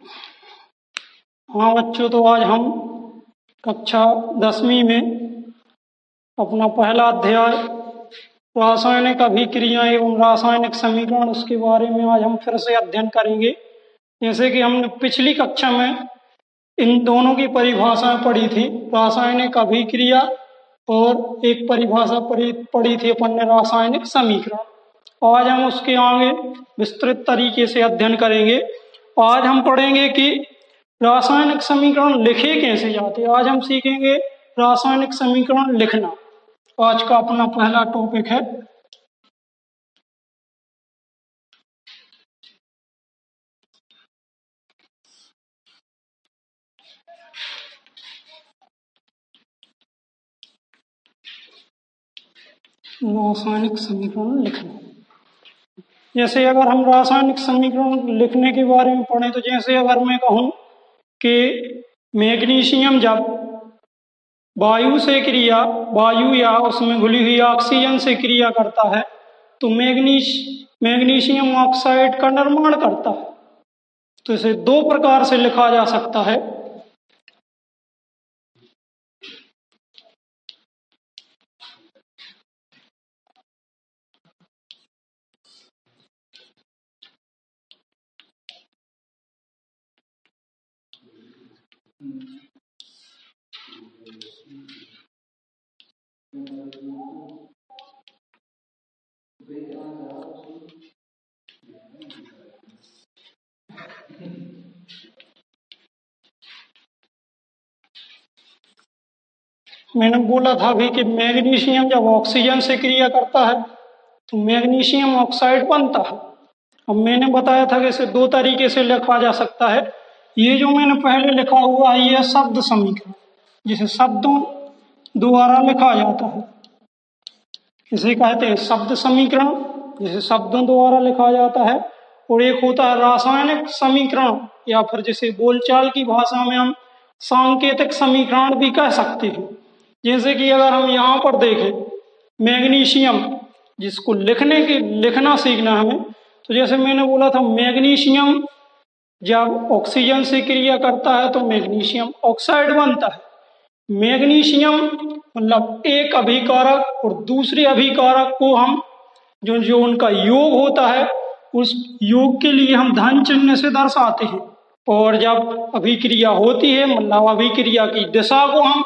हाँ बच्चों, तो आज हम कक्षा 10वीं में अपना पहला अध्याय रासायनिक अभिक्रिया एवं रासायनिक समीकरण, उसके बारे में आज हम फिर से अध्ययन करेंगे। जैसे कि हमने पिछली कक्षा में इन दोनों की परिभाषाएं पढ़ी थी, रासायनिक अभिक्रिया और एक परिभाषा पढ़ी थी अपन ने रासायनिक समीकरण। आज हम उसके आगे विस्तृत तरीके से अध्ययन करेंगे। आज हम पढ़ेंगे कि रासायनिक समीकरण लिखे कैसे जाते। आज हम सीखेंगे रासायनिक समीकरण लिखना। आज का अपना पहला टॉपिक है रासायनिक समीकरण लिखना। जैसे अगर हम रासायनिक समीकरण लिखने के बारे में पढ़ें, तो जैसे अगर मैं कहूं कि मैग्नीशियम जब वायु या उसमें घुली हुई ऑक्सीजन से क्रिया करता है तो मैग्नीशियम ऑक्साइड का निर्माण करता है। तो इसे दो प्रकार से लिखा जा सकता है। मैंने बोला था भी कि मैग्नीशियम जब ऑक्सीजन से क्रिया करता है तो मैग्नीशियम ऑक्साइड बनता है। अब मैंने बताया था कि इसे दो तरीके से लिखा जा सकता है। ये जो मैंने पहले लिखा हुआ है ये शब्द समीकरण, जिसे शब्दों द्वारा लिखा जाता है, इसे कहते हैं शब्द समीकरण, जिसे शब्दों द्वारा लिखा जाता है। और एक होता है रासायनिक समीकरण, या फिर जिसे बोलचाल की भाषा में हम सांकेतिक समीकरण भी कह सकते हैं। जैसे कि अगर हम यहाँ पर देखें मैग्नीशियम, जिसको लिखना सीखना हमें, तो जैसे मैंने बोला था मैग्नीशियम जब ऑक्सीजन से क्रिया करता है तो मैग्नीशियम ऑक्साइड बनता है। मैग्नीशियम मतलब एक अभिकारक और दूसरे अभिकारक को हम जो उनका योग होता है उस योग के लिए हम धन चिन्ह से दर्शाते हैं। और जब अभिक्रिया होती है मतलब अभिक्रिया की दिशा को हम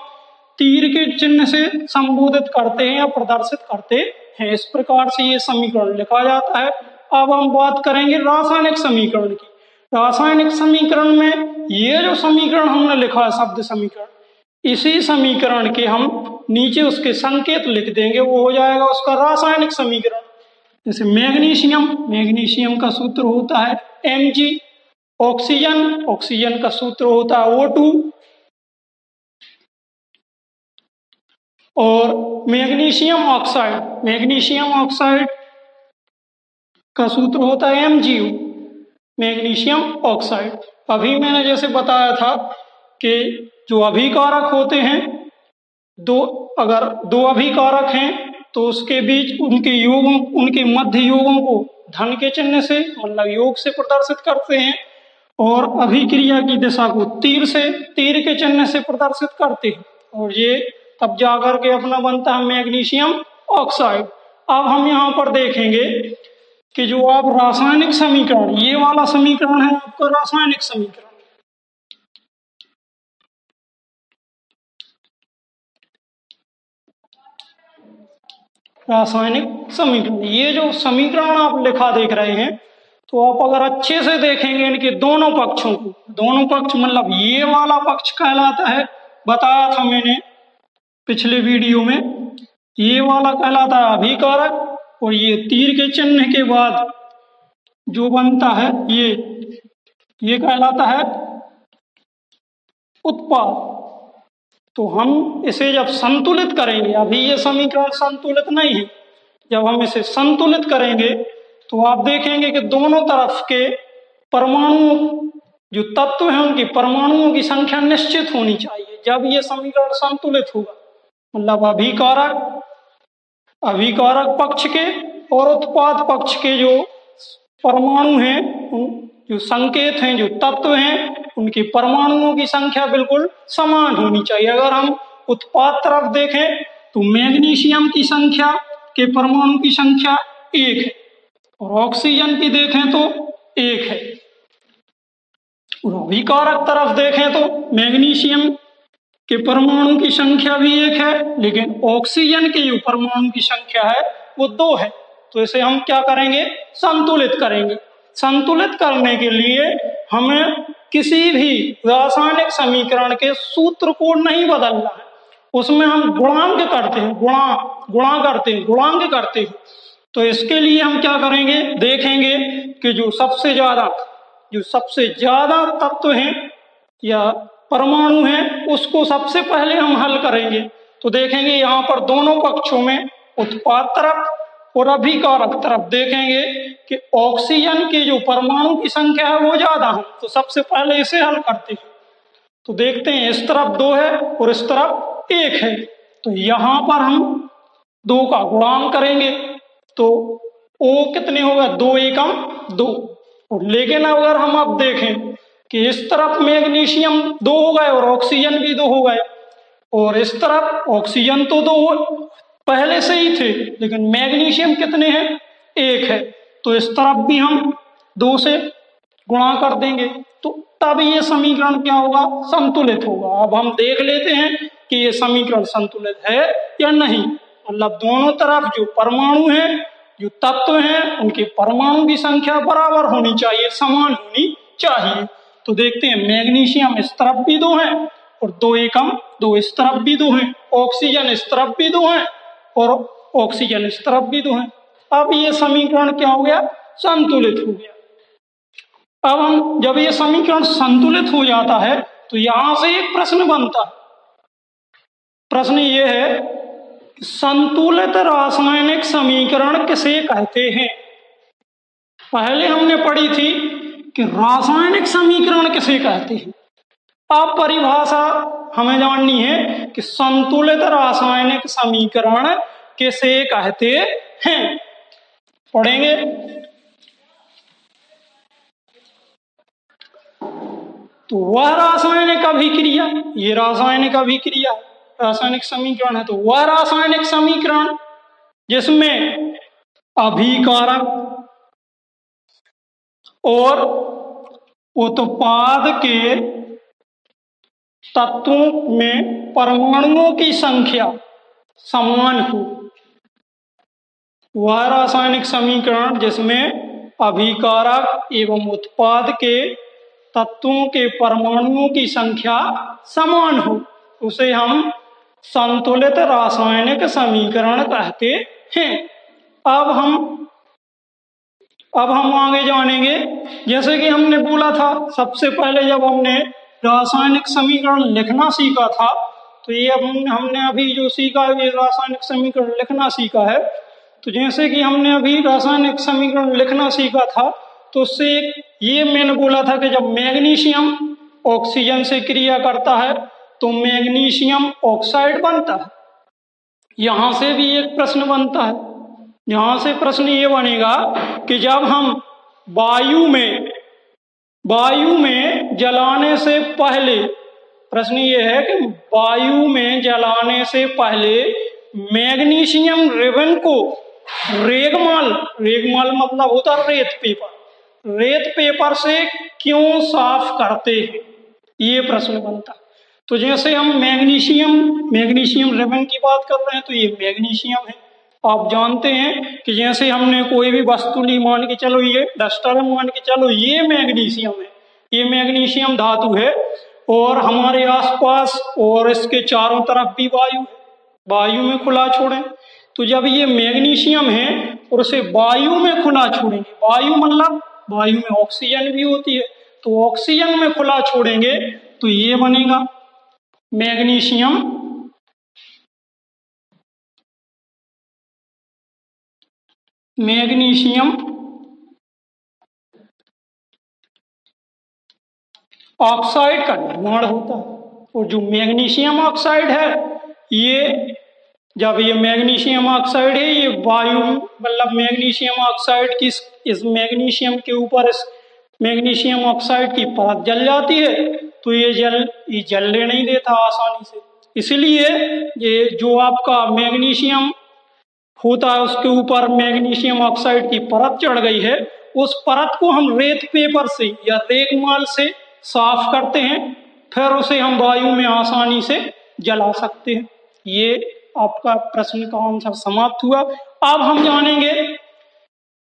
तीर के चिन्ह से संबोधित करते हैं या प्रदर्शित करते हैं। इस प्रकार से ये समीकरण लिखा जाता है। अब हम बात करेंगे रासायनिक समीकरण की। रासायनिक समीकरण में ये जो समीकरण हमने लिखा है शब्द समीकरण, इसी समीकरण के हम नीचे उसके संकेत लिख देंगे, वो हो जाएगा उसका रासायनिक समीकरण। जैसे मैग्नीशियम का सूत्र होता है Mg, ऑक्सीजन का सूत्र होता है O2, और मैग्नीशियम ऑक्साइड का सूत्र होता है MgO, मैग्नीशियम ऑक्साइड। अभी मैंने जैसे बताया था कि जो अभिकारक होते हैं, अगर दो अभिकारक हैं तो उसके बीच उनके मध्य योगों को धन के चिन्ह से मतलब योग से प्रदर्शित करते हैं, और अभिक्रिया की दिशा को तीर के चिन्ह से प्रदर्शित करते हैं, और ये तब जाकर के अपना बनता है मैग्नीशियम ऑक्साइड। अब हम यहाँ पर देखेंगे कि जो आप रासायनिक समीकरण, ये वाला समीकरण है आपका रासायनिक समीकरण। रासायनिक समीकरण, ये जो समीकरण आप लिखा देख रहे हैं, तो आप अगर अच्छे से देखेंगे इनके दोनों पक्षों को, दोनों पक्ष मतलब ये वाला पक्ष कहलाता है, बताया था मैंने पिछले वीडियो में, ये वाला कहलाता है अभिकारक, और ये तीर के चिन्ह के बाद जो बनता है ये कहलाता है उत्पाद। तो हम इसे जब संतुलित करेंगे, अभी ये समीकरण संतुलित नहीं है, जब हम इसे संतुलित करेंगे तो आप देखेंगे कि दोनों तरफ के परमाणु जो तत्व हैं उनकी परमाणुओं की संख्या निश्चित होनी चाहिए। जब ये समीकरण संतुलित होगा मतलब अभिकारक पक्ष के और उत्पाद पक्ष के जो परमाणु हैं जो संकेत हैं, जो तत्व हैं, उनके परमाणुओं की संख्या बिल्कुल समान होनी चाहिए। अगर हम उत्पाद तरफ देखें तो मैग्नीशियम की संख्या के परमाणु की संख्या 1 है और ऑक्सीजन की देखें तो 1 है। और अभिकारक तरफ देखें तो मैग्नीशियम के परमाणु की संख्या भी 1 है, लेकिन ऑक्सीजन के जो परमाणु की संख्या है वो 2 है। तो इसे हम क्या करेंगे, संतुलित करेंगे। संतुलित करने के लिए हमें किसी भी रासायनिक समीकरण के सूत्र को नहीं बदलना है, उसमें हम गुणांक करते हैं, गुणांक करते हैं। तो इसके लिए हम क्या करेंगे, देखेंगे कि जो सबसे ज्यादा तत्व हैं या परमाणु हैं उसको सबसे पहले हम हल करेंगे। तो देखेंगे यहाँ पर दोनों पक्षों में, उत्पाद तरफ और अभिकारक तरफ, देखेंगे कि ऑक्सीजन के जो परमाणु की संख्या है वो ज्यादा है। तो सबसे पहले इसे हल करते हैं। तो देखते हैं इस तरफ 2 है और इस तरफ 1 है। तो यहाँ पर हम 2 का गुणांक करेंगे तो O कितने होगा, 2 एकम 2। और लेकिन अगर हम अब देखें कि इस तरफ मैग्नीशियम 2 हो गए और ऑक्सीजन भी 2 हो गए, और इस तरफ ऑक्सीजन तो 2 पहले से ही थे, लेकिन मैग्नीशियम कितने हैं, 1 है। तो इस तरफ भी हम 2 से गुणा कर देंगे, तो तब ये समीकरण क्या होगा, संतुलित होगा। अब हम देख लेते हैं कि ये समीकरण संतुलित है या नहीं। मतलब दोनों तरफ जो परमाणु हैं, जो तत्व हैं, उनके परमाणु की संख्या बराबर होनी चाहिए, समान होनी चाहिए। तो देखते हैं मैग्नीशियम इस तरफ भी 2 है और 2 एकम 2 इस तरफ भी 2 है, ऑक्सीजन इस तरफ भी 2 है और ऑक्सीजन इस तरफ भी 2 है। अब ये समीकरण क्या हो गया, संतुलित हो गया। अब हम जब ये समीकरण संतुलित हो जाता है तो यहां से एक प्रश्न बनता है। प्रश्न ये है कि संतुलित रासायनिक समीकरण किसे कहते हैं। पहले हमने पढ़ी थी कि रासायनिक समीकरण किसे कहते हैं। अब परिभाषा हमें जाननी है कि संतुलित रासायनिक समीकरण किसे कहते हैं। पढ़ेंगे। तो वह रासायनिक अभिक्रिया, ये रासायनिक अभिक्रिया रासायनिक समीकरण है, तो वह रासायनिक समीकरण जिसमें अभिकारक और उत्पाद के तत्वों में परमाणुओं की संख्या समान हो, वह रासायनिक समीकरण जिसमें अभिकारक एवं उत्पाद के तत्वों के परमाणुओं की संख्या समान हो, उसे हम संतुलित रासायनिक समीकरण कहते हैं। अब हम आगे जानेंगे। जैसे कि हमने बोला था सबसे पहले जब हमने रासायनिक समीकरण लिखना सीखा था, तो ये हमने अभी जो सीखा ये रासायनिक समीकरण लिखना सीखा है। तो जैसे कि हमने अभी रासायनिक समीकरण लिखना सीखा था, तो उससे ये मैंने बोला था कि जब मैग्नीशियम ऑक्सीजन से क्रिया करता है तो मैग्नीशियम ऑक्साइड बनता है। यहां से भी एक प्रश्न बनता है। यहां से प्रश्न ये बनेगा कि जब हम वायु में जलाने से पहले, प्रश्न ये है कि वायु में जलाने से पहले मैग्नीशियम रिबन को रेगमाल मतलब होता रेत पेपर से क्यों साफ करते हैं, ये प्रश्न बनता है। तो जैसे हम मैग्नीशियम रिबन की बात कर रहे हैं, तो ये मैग्नीशियम है। आप जानते हैं कि जैसे हमने कोई भी वस्तु ली, मान के चलो ये डस्टर है, मान के चलो ये मैग्नीशियम है, ये मैग्नीशियम धातु है और हमारे आसपास और इसके चारों तरफ भी वायु है, वायु में खुला छोड़ें। तो जब ये मैग्नीशियम है और उसे वायु में खुला छोड़ेंगे, वायु मतलब वायु में ऑक्सीजन भी होती है, तो ऑक्सीजन में खुला छोड़ेंगे तो ये बनेगा मैग्नीशियम ऑक्साइड का निर्माण होता है। और जो मैग्नीशियम ऑक्साइड है, ये जब ये मैग्नीशियम ऑक्साइड है, ये वायु मतलब मैग्नीशियम ऑक्साइड की इस मैग्नीशियम के ऊपर इस मैग्नीशियम ऑक्साइड की परत जल जाती है, तो ये जलने नहीं देता आसानी से। इसलिए ये जो आपका मैग्नीशियम होता है उसके ऊपर मैग्नीशियम ऑक्साइड की परत चढ़ गई है, उस परत को हम रेत पेपर से या रेगमाल से साफ करते हैं, फिर उसे हम वायु में आसानी से जला सकते हैं। ये आपका प्रश्न का आंसर समाप्त हुआ। अब हम जानेंगे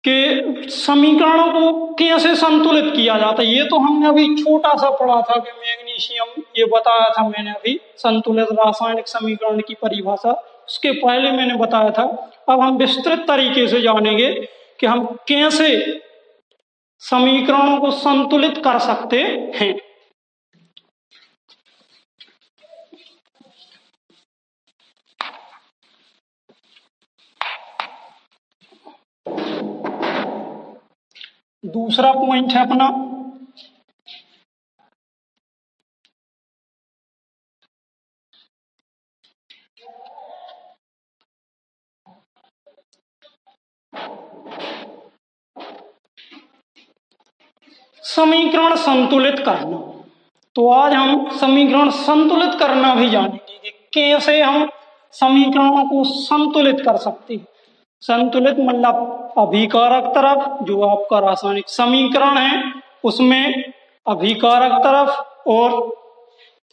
कि समीकरणों को कैसे संतुलित किया जाता है। ये तो हमने अभी छोटा सा पढ़ा था कि मैग्नीशियम, ये बताया था मैंने अभी संतुलित रासायनिक समीकरण की परिभाषा, उसके पहले मैंने बताया था। अब हम विस्तृत तरीके से जानेंगे कि हम कैसे समीकरणों को संतुलित कर सकते हैं। दूसरा पॉइंट है अपना समीकरण संतुलित करना। तो आज हम समीकरण संतुलित करना भी जानेंगे कि कैसे हम समीकरणों को संतुलित कर सकते हैं। संतुलित मतलब अभिकारक तरफ जो आपका रासायनिक समीकरण है उसमें अभिकारक तरफ और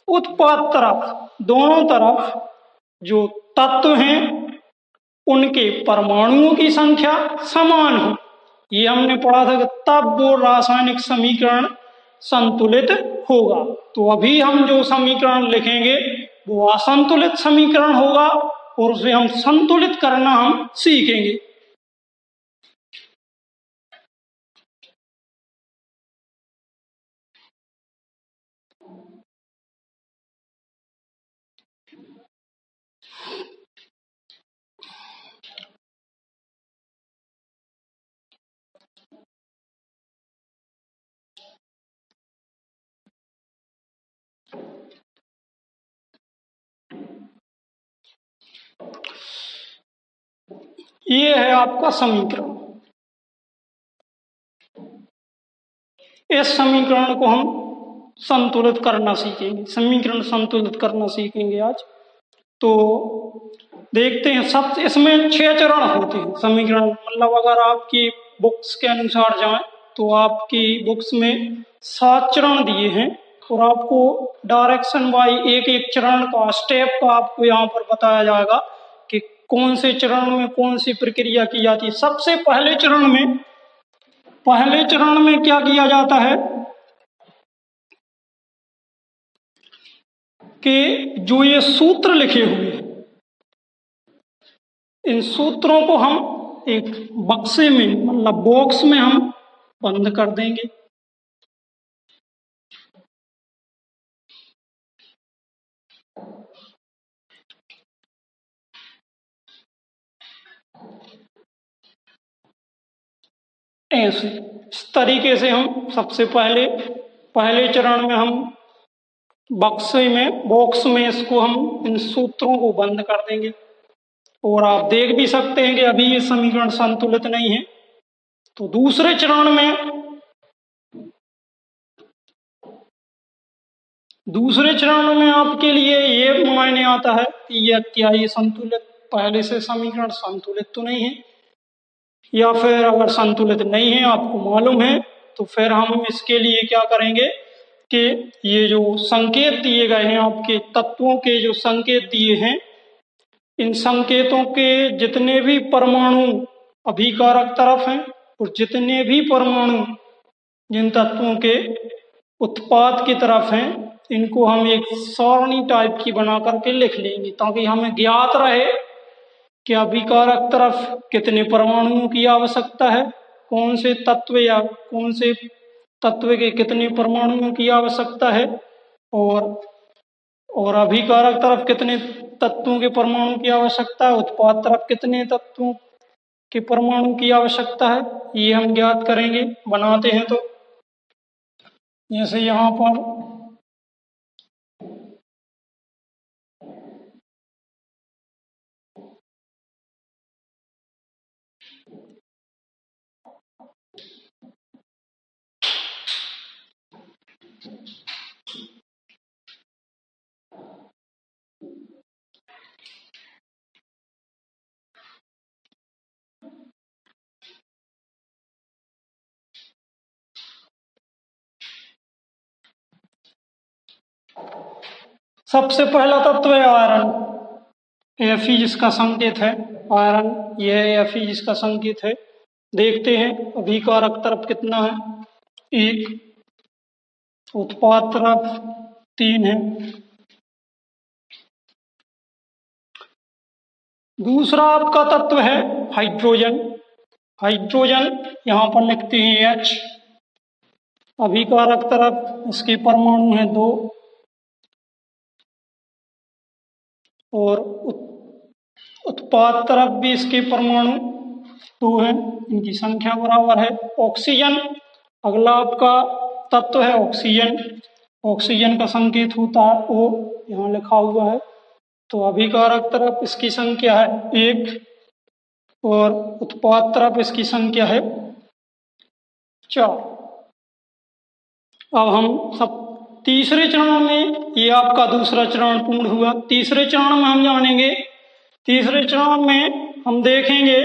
उत्पाद तरफ, दोनों तरफ जो तत्व हैं उनके परमाणुओं की संख्या समान हो। ये हमने पढ़ा था कि तब वो रासायनिक समीकरण संतुलित होगा। तो अभी हम जो समीकरण लिखेंगे वो असंतुलित समीकरण होगा और उसे हम संतुलित करना हम सीखेंगे। ये है आपका समीकरण। इस समीकरण को हम संतुलित करना सीखेंगे, समीकरण संतुलित करना सीखेंगे आज। तो देखते हैं, सब इसमें 6 चरण होते हैं समीकरण। मतलब अगर आपकी बुक्स के अनुसार जाएं तो आपकी बुक्स में 7 चरण दिए हैं और आपको डायरेक्शन बाई एक एक चरण का, स्टेप का आपको यहाँ पर बताया जाएगा कि कौन से चरण में कौन सी प्रक्रिया की जाती है। सबसे पहले चरण में क्या किया जाता है कि जो ये सूत्र लिखे हुए हैं इन सूत्रों को हम एक बक्से में, मतलब बॉक्स में हम बंद कर देंगे। ऐसे इस तरीके से हम सबसे पहले चरण में हम बॉक्स में इसको हम इन सूत्रों को बंद कर देंगे। और आप देख भी सकते हैं कि अभी ये समीकरण संतुलित नहीं है। तो दूसरे चरण में आपके लिए ये मायने आता है कि यह क्या ये संतुलित, पहले से समीकरण संतुलित तो नहीं है, या फिर अगर संतुलित नहीं है आपको मालूम है तो फिर हम इसके लिए क्या करेंगे कि ये जो संकेत दिए गए हैं, आपके तत्वों के जो संकेत दिए हैं, इन संकेतों के जितने भी परमाणु अभिकारक तरफ हैं और जितने भी परमाणु जिन तत्वों के उत्पाद की तरफ हैं, इनको हम एक सारणी टाइप की बना करके लिख लेंगे ताकि हमें ज्ञात रहे कि अभिकारक तरफ कितने परमाणुओं की आवश्यकता है, कौन से तत्व या कौन से तत्व के कितने परमाणुओं की आवश्यकता है, और अभिकारक तरफ कितने तत्वों के परमाणु की आवश्यकता है, उत्पाद तरफ कितने तत्वों के परमाणु की आवश्यकता है, ये हम ज्ञात करेंगे। बनाते हैं तो जैसे यहाँ पर सबसे पहला तत्व है आयरन, Fe जिसका संकेत है आयरन, यह है Fe जिसका संकेत है। देखते हैं अभिकारक तरफ कितना है, 1, उत्पाद तरफ 3 है। दूसरा आपका तत्व है हाइड्रोजन, हाइड्रोजन यहां पर लिखते हैं H, अभिकारक तरफ इसके परमाणु हैं 2 और उत्पाद तरफ भी इसके परमाणु 2 हैं, इनकी संख्या बराबर है। ऑक्सीजन अगला आपका तत्व है ऑक्सीजन, ऑक्सीजन का संकेत होता है O, यहाँ लिखा हुआ है। तो अभिकारक तरफ इसकी संख्या है 1 और उत्पाद तरफ इसकी संख्या है 4। अब हम सब तीसरे चरण में, ये आपका दूसरा चरण पूर्ण हुआ। तीसरे चरण में हम जानेंगे, तीसरे चरण में हम देखेंगे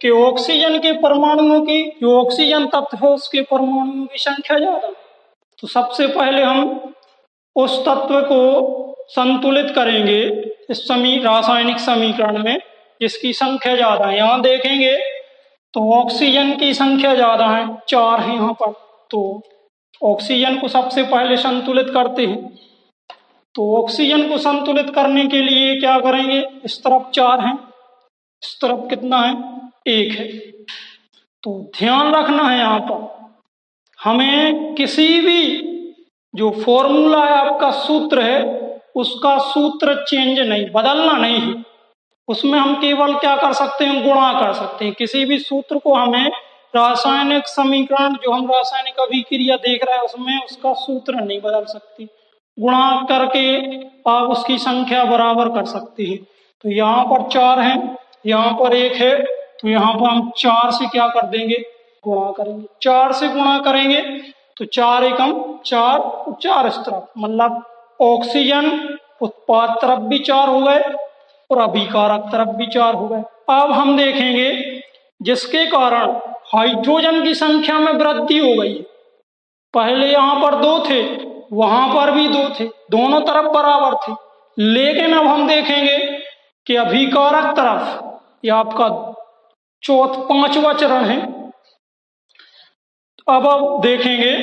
कि ऑक्सीजन के परमाणुओं की, जो ऑक्सीजन तत्व है उसके परमाणुओं की संख्या ज्यादा। तो सबसे पहले हम उस तत्व को संतुलित करेंगे इस रासायनिक समीकरण में जिसकी संख्या ज्यादा है। यहाँ देखेंगे तो ऑक्सीजन की संख्या ज्यादा है, 4 है यहाँ पर। तो ऑक्सीजन को सबसे पहले संतुलित करते हैं। तो ऑक्सीजन को संतुलित करने के लिए क्या करेंगे, इस तरफ 4 है, इस तरफ कितना है, 1 है। तो ध्यान रखना है यहाँ पर हमें किसी भी जो फॉर्मूला है आपका सूत्र है उसका सूत्र चेंज नहीं, बदलना नहीं है। उसमें हम केवल क्या कर सकते हैं, गुणा कर सकते हैं। किसी भी सूत्र को हमें रासायनिक समीकरण, जो हम रासायनिक अभिक्रिया देख रहे हैं उसमें उसका सूत्र नहीं बदल सकते, गुणा करके आप उसकी संख्या बराबर कर सकते हैं। तो यहाँ पर 4 है, यहाँ पर 1 है, तो यहाँ पर हम 4 से क्या कर देंगे, गुणा करेंगे। 4 से गुणा करेंगे तो 4 एकम 4, 4 इस तरफ, मतलब ऑक्सीजन उत्पाद तरफ भी 4 हो गए और अभिकारक तरफ भी 4 हो गए। अब हम देखेंगे जिसके कारण हाइड्रोजन की संख्या में वृद्धि हो गई। पहले यहाँ पर 2 थे, वहां पर भी 2 थे, दोनों तरफ बराबर थे। लेकिन अब हम देखेंगे कि अभिकारक तरफ, ये आपका 5वां चरण है। अब देखेंगे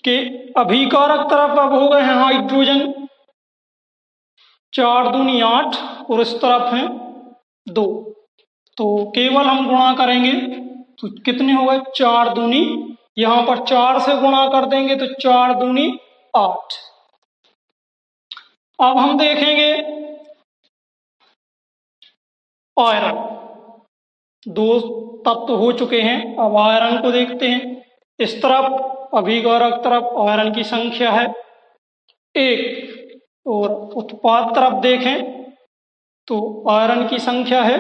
कि अभिकारक तरफ अब हो गए हैं हाइड्रोजन 4 दूनी 8 और इस तरफ है 2। तो केवल हम गुणा करेंगे तो कितने हो गए, 4 दूनी, यहां पर 4 से गुणा कर देंगे तो 4 दूनी 8। अब हम देखेंगे आयरन, 2 तत्व हो चुके हैं। अब आयरन को देखते हैं। इस तरफ अभिकारक तरफ आयरन की संख्या है 1 और उत्पाद तरफ देखें तो आयरन की संख्या है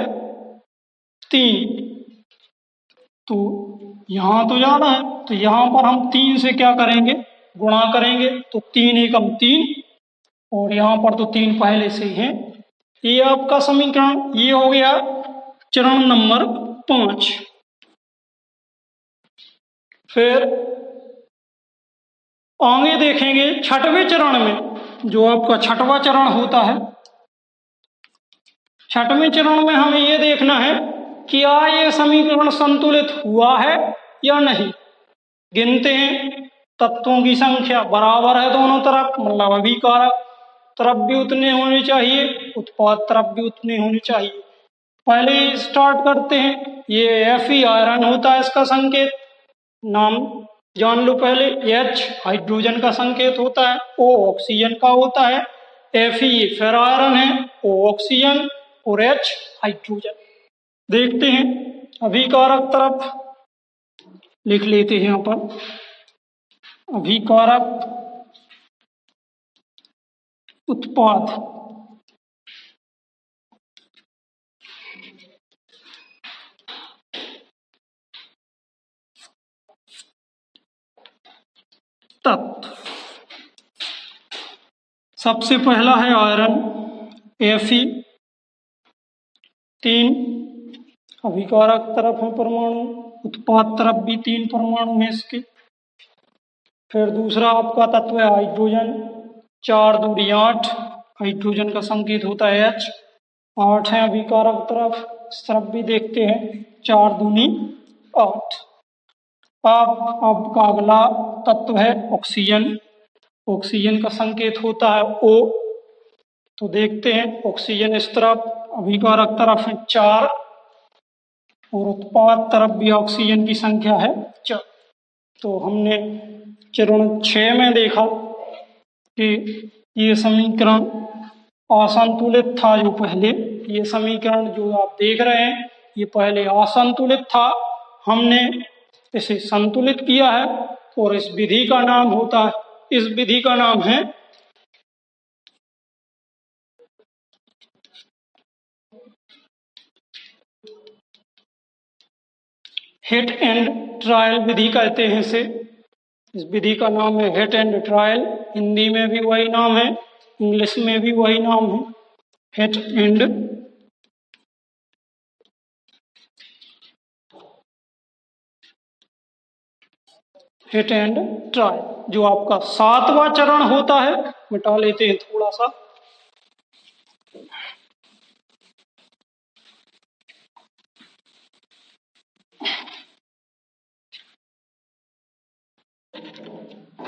3। तो यहां तो ज्यादा है, तो यहां पर हम 3 से क्या करेंगे, गुणा करेंगे। तो 3 एकम 3 और यहां पर तो 3 पहले से ही है। ये आपका समीकरण ये हो गया चरण नंबर 5। फिर आगे देखेंगे 6वें चरण में, जो आपका 6वां चरण होता है। 6वें चरण में हमें ये देखना है कि क्या ये समीकरण संतुलित हुआ है या नहीं। गिनते हैं, तत्वों की संख्या बराबर है दोनों तरफ, मतलब अभिकारक तरफ भी उतने होने चाहिए, उत्पाद तरफ भी उतने होने चाहिए। पहले स्टार्ट करते हैं। ये Fe आयरन होता है, इसका संकेत नाम जान लो पहले। H हाइड्रोजन का संकेत होता है, O ऑक्सीजन का होता है, Fe फिर आयरन है, O ऑक्सीजन और H हाइड्रोजन। देखते हैं अभिकारक तरफ लिख लेते हैं यहाँ पर, अभिकारक उत्पाद तत्व। सबसे पहला है आयरन Fe 3, अभिकारक तरफ है परमाणु, उत्पाद तरफ भी 3 परमाणु है इसके। फिर दूसरा आपका तत्व है हाइड्रोजन 4 दूनी 8 हाइड्रोजन का संकेत होता है H। 8 है अभिकारक तरफ, इस तरफ भी देखते हैं, 4 दूनी 8। अब का अगला तत्व है ऑक्सीजन। ऑक्सीजन का संकेत होता है O। तो देखते हैं, ऑक्सीजन इस तरफ, अभिकारक तरफ है 4 और उत्पाद तरफ भी ऑक्सीजन की संख्या है 4। तो हमने चरण 6 में देखा कि ये समीकरण असंतुलित था। जो पहले ये समीकरण जो आप देख रहे हैं ये पहले असंतुलित था, हमने इसे संतुलित किया है और इस विधि का नाम होता है, इस विधि का नाम है हिट एंड ट्रायल विधि कहते हैं इसे। इस विधि का नाम है हिट एंड ट्रायल। हिंदी में भी वही नाम है, इंग्लिश में भी वही नाम है, हिट एंड ट्रायल। जो आपका 7वां चरण होता है, मिटा लेते हैं थोड़ा सा,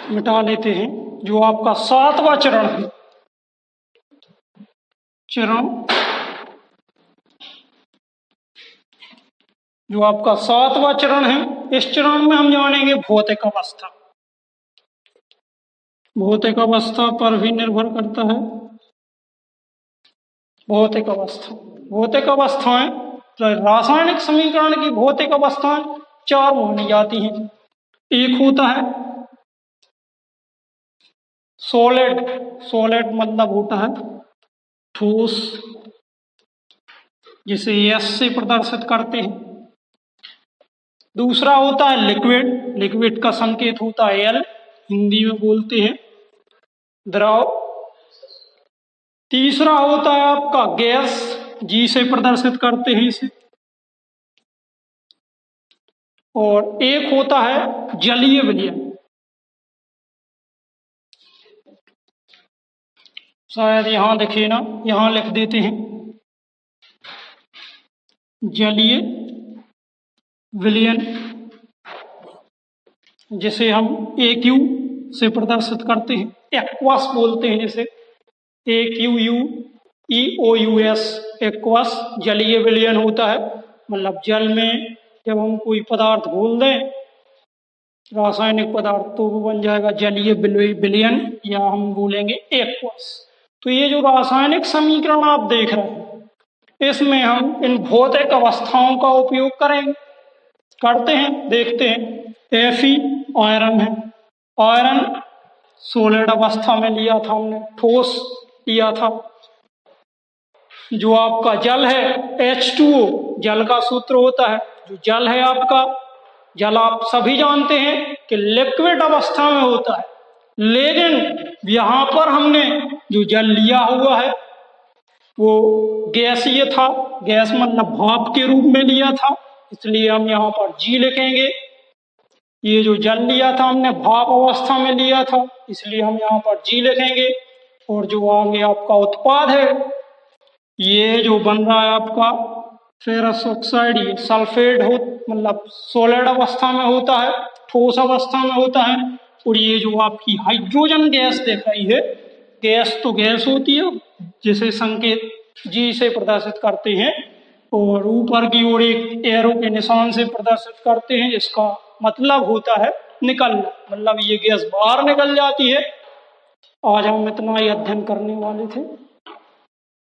मिटा लेते हैं। जो आपका 7वां चरण है, जो आपका 7वां चरण है, इस चरण में हम जानेंगे भौतिक अवस्था। भौतिक अवस्था पर भी निर्भर करता है। भौतिक अवस्थाएं, तो रासायनिक समीकरण की भौतिक अवस्थाएं 4 मानी जाती हैं। एक होता है सॉलिड मतलब होता है ठोस, जिसे S से प्रदर्शित करते हैं। दूसरा होता है लिक्विड का संकेत होता है L, हिंदी में बोलते हैं द्रव। तीसरा होता है आपका गैस, G से प्रदर्शित करते हैं इसे। और एक होता है जलीय विलयन, शायद यहां देखिए ना, यहां लिख देते हैं जलीय विलयन, जिसे हम AQ से प्रदर्शित करते हैं, एक्वस बोलते हैं जिसे, AQUEOUS, एक्वस जलीय विलयन होता है। मतलब जल में जब हम कोई पदार्थ घोल दें, रासायनिक पदार्थ, तो वो बन जाएगा जलीय विलयन, या हम बोलेंगे एक्वस। तो ये जो रासायनिक समीकरण आप देख रहे हैं, इसमें हम इन भौतिक अवस्थाओं का उपयोग करते हैं। देखते हैं, Fe आयरन है, आयरन सॉलिड अवस्था में लिया था हमने, ठोस लिया था। जो आपका जल है H2O, जल का सूत्र होता है, जो जल है आपका, जल आप सभी जानते हैं कि लिक्विड अवस्था में होता है, लेकिन यहाँ पर हमने जो जल लिया हुआ है वो गैसीय था, गैस मतलब भाप के रूप में लिया था, इसलिए हम यहाँ पर G लिखेंगे। ये जो जल लिया था हमने भाप अवस्था में लिया था, इसलिए हम यहाँ पर G लिखेंगे। और जो आगे आपका उत्पाद है, ये जो बन रहा है आपका फेरस ऑक्साइड, ये सल्फेट मतलब सॉलिड अवस्था में होता है, ठोस अवस्था में होता है। और ये जो आपकी हाइड्रोजन गैस दिख रही है, गैस तो गैस होती है, जिसे संकेत G से प्रदर्शित करते हैं, और ऊपर की ओर एक एरो के निशान से प्रदर्शित करते हैं, जिसका मतलब होता है निकलना, मतलब ये गैस बाहर निकल जाती है। आज हम इतना ही अध्ययन करने वाले थे।